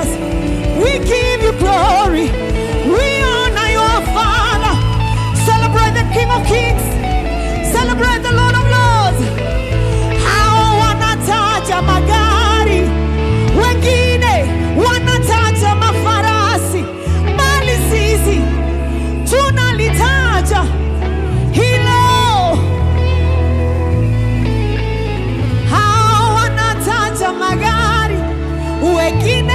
Jesus. We give you glory. We honor your Father. Celebrate the King of Kings. Celebrate the Lord of Lords. Hao wanataja magari, wengine wanataja mafarasi, bali sisi tunalitaja hilo. Hao wanataja magari, wengine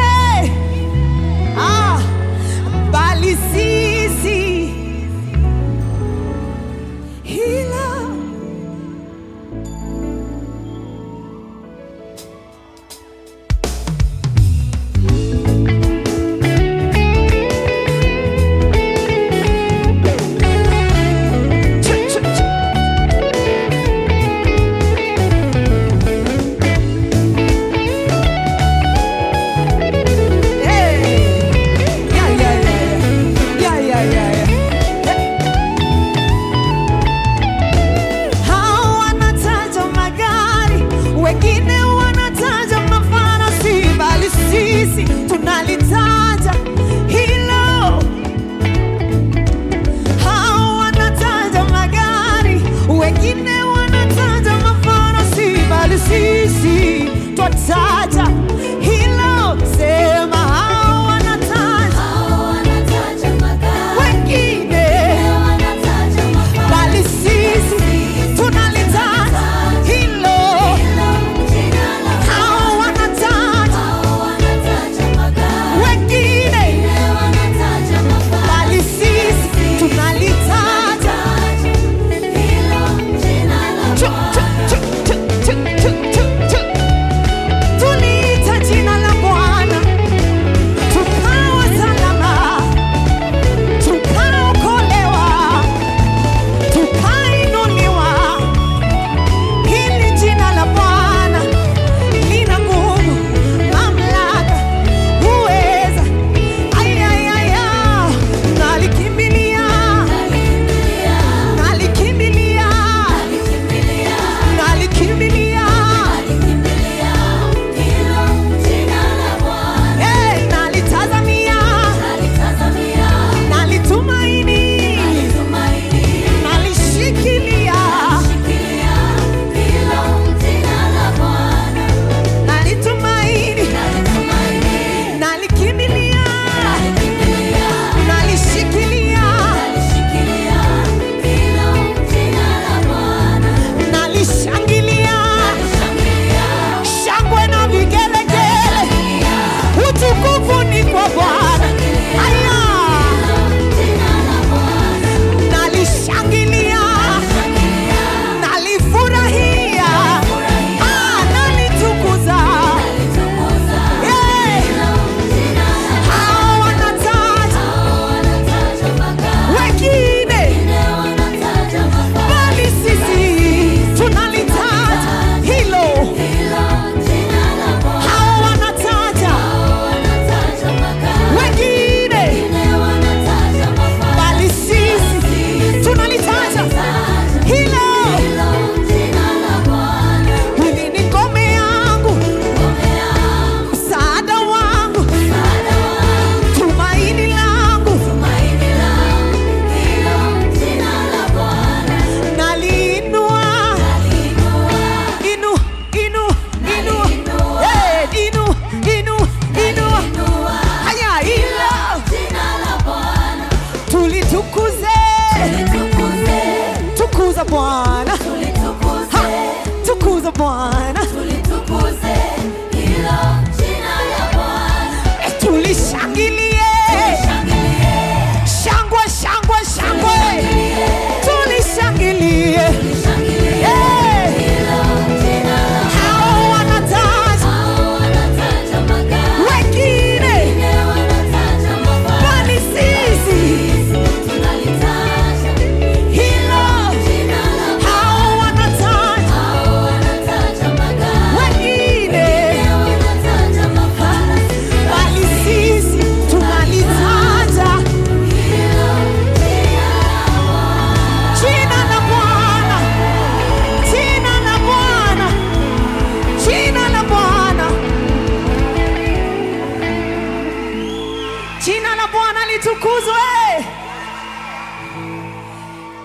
litukuzwe.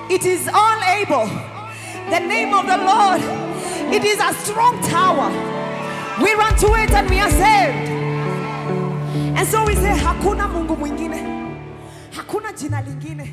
It is all able. The name of the Lord, it is a strong tower. We run to it and we are saved. And so we say, hakuna Mungu mwingine, hakuna jina lingine.